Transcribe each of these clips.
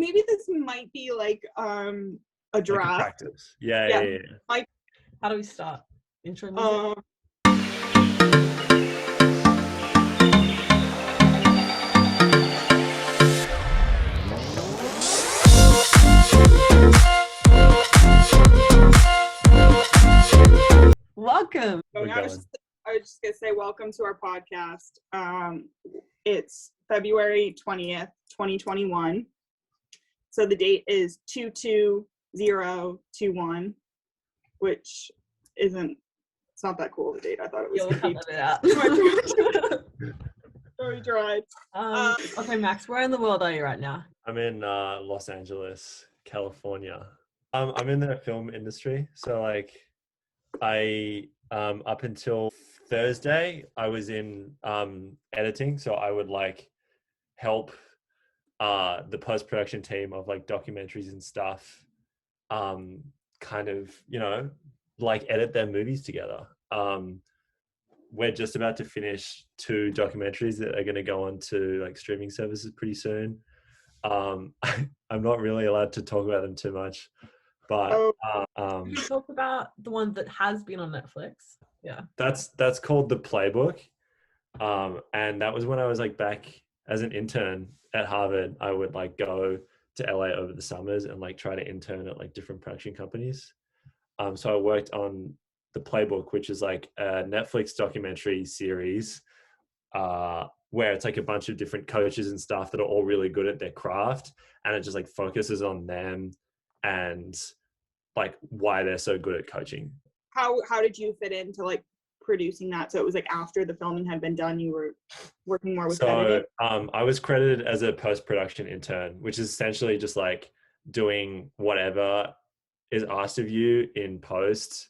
maybe this might be like a Like draft. practice. Yeah. Like, how do we start? Intro music? Welcome. I was just gonna say welcome to our podcast. It's February 20th, 2021. So the date is 22021, which it's not that cool of a date. I thought it was. You'll cut it out. Very dry. Okay, Max, where in the world are you right now? I'm in Los Angeles, California. I'm in the film industry, so like I up until Thursday I was in editing, so I would like help the post-production team of like documentaries and stuff kind of, you know, like edit their movies together. We're just about to finish 2 documentaries that are going to go on to like streaming services pretty soon. I'm not really allowed to talk about them too much, but can you talk about the one that has been on Netflix? Yeah, that's called The Playbook, and that was when I was like back as an intern at Harvard. I would like go to LA over the summers and like try to intern at like different production companies. So I worked on The Playbook, which is like a Netflix documentary series where it's like a bunch of different coaches and stuff that are all really good at their craft, and it just like focuses on them and like why they're so good at coaching. How did you fit into like producing that? So it was like after the filming had been done, you were working more with editing? I was credited as a post-production intern, which is essentially just like doing whatever is asked of you in post.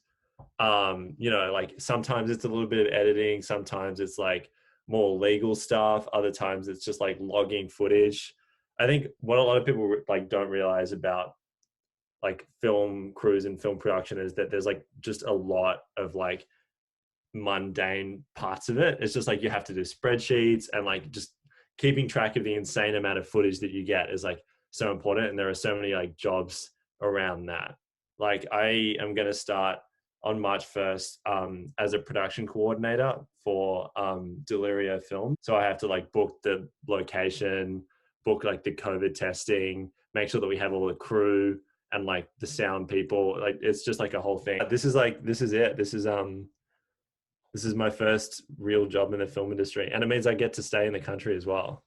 You know, like sometimes it's a little bit of editing, sometimes it's like more legal stuff, other times it's just like logging footage. I think what a lot of people like don't realize about like film crews and film production is that there's like just a lot of like mundane parts of it. It's just like you have to do spreadsheets, and like just keeping track of the insane amount of footage that you get is like so important, and there are so many like jobs around that. Like I am going to start on March 1st as a production coordinator for Delirio Film. So I have to like book the location, book like the COVID testing, make sure that we have all the crew and like the sound people. Like it's just like a whole thing. This is it. This is my first real job in the film industry, and it means I get to stay in the country as well.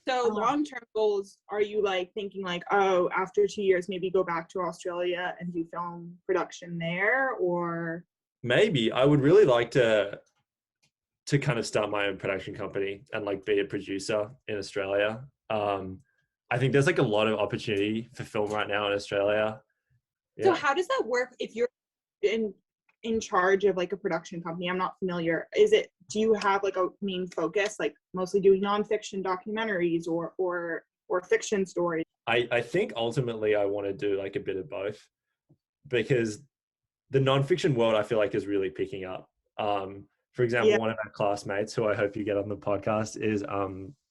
So long-term goals, are you like thinking like, oh, after 2 years, maybe go back to Australia and do film production there? Or maybe I would really like to kind of start my own production company and like be a producer in Australia. I think there's like a lot of opportunity for film right now in Australia. Yeah. So how does that work if you're in charge of like a production company? I'm not familiar. Do you have like a main focus, like mostly doing nonfiction documentaries or fiction stories? I think ultimately I want to do like a bit of both, because the nonfiction world I feel like is really picking up. For example, one of our classmates who I hope you get on the podcast is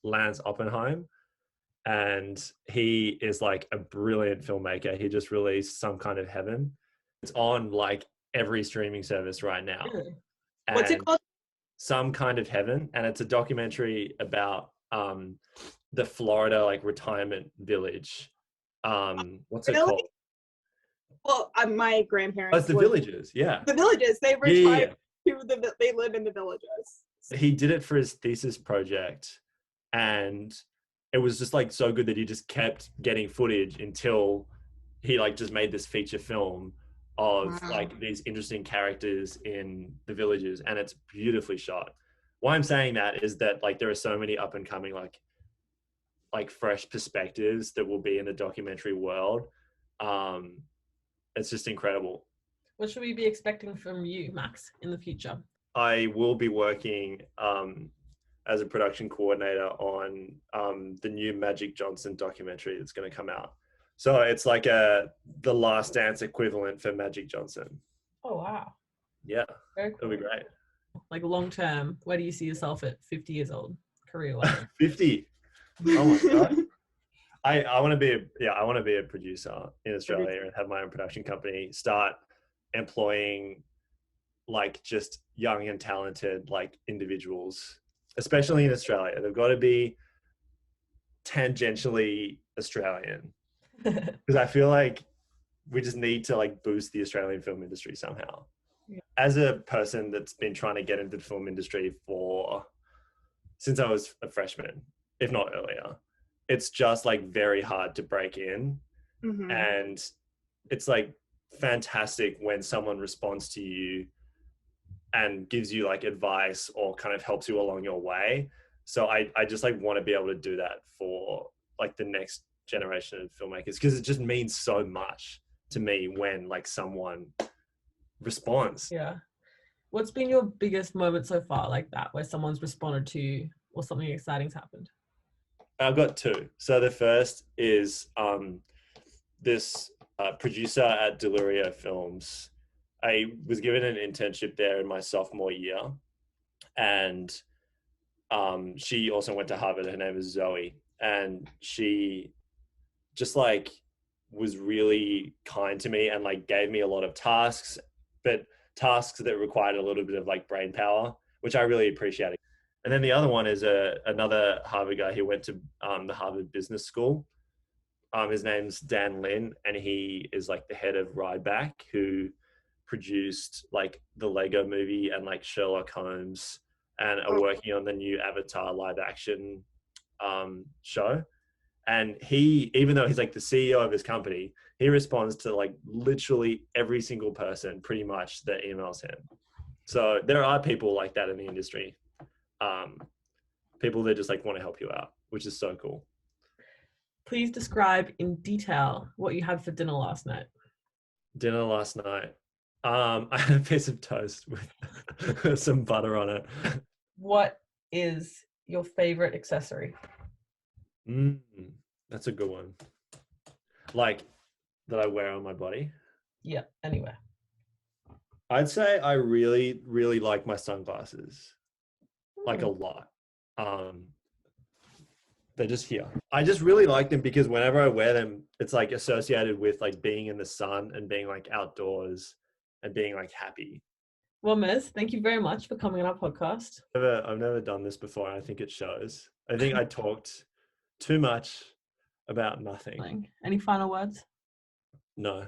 Lance Oppenheim, and he is like a brilliant filmmaker. He just released Some Kind of Heaven. It's on like every streaming service right now. Really? What's it called? Some Kind of Heaven, and it's a documentary about the Florida like retirement village. What's it called? Well, my grandparents. Oh, it's the Villages. Yeah, the Villages. They retired. They live in the Villages. He did it for his thesis project, and it was just like so good that he just kept getting footage until he like just made this feature film of like these interesting characters in the Villages, and it's beautifully shot. Why I'm saying that is that like there are so many up and coming like fresh perspectives that will be in the documentary world. It's just incredible. What should we be expecting from you, Max, in the future? I will be working as a production coordinator on the new Magic Johnson documentary that's going to come out. So it's like the Last Dance equivalent for Magic Johnson. Oh, wow. Yeah, very cool. It'll be great. Like long term, where do you see yourself at 50 years old, career-wise? 50? Oh my God. I want to be I want to be a producer in Australia and have my own production company, start employing like just young and talented like individuals, especially in Australia. They've got to be tangentially Australian, because I feel like we just need to like boost the Australian film industry somehow. Yeah. As a person that's been trying to get into the film industry since I was a freshman, if not earlier, it's just like very hard to break in. Mhm. And it's like fantastic when someone responds to you and gives you like advice or kind of helps you along your way. So I just like want to be able to do that for like the next generation of filmmakers, because it just means so much to me when like someone responds. Yeah. What's been your biggest moment so far like that, where someone's responded to you or something exciting's happened? I've got two. So the first is this producer at Delirio Films. I was given an internship there in my sophomore year, and she also went to Harvard. Her name is Zoe, and she just like was really kind to me and like gave me a lot of tasks, but tasks that required a little bit of like brain power, which I really appreciated. And then the other one is another Harvard guy who went to the Harvard Business School. His name's Dan Lin, and he is like the head of Rideback, who produced like the Lego movie and like Sherlock Holmes, and are working on the new Avatar live action show. And he, even though he's like the CEO of his company, he responds to like literally every single person pretty much that emails him. So there are people like that in the industry. People that just like want to help you out, which is so cool. Please describe in detail what you had for dinner last night. Dinner last night. I had a piece of toast with some butter on it. What is your favorite accessory? That's a good one. Like that I wear on my body? Yeah, anywhere. I'd say I really, really like my sunglasses. Like a lot. They're just here. I just really like them because whenever I wear them, it's like associated with like being in the sun and being like outdoors and being like happy. Well, Mez, thank you very much for coming on our podcast. I've never done this before, and I think it shows. I think I talked too much about nothing. Any final words? No.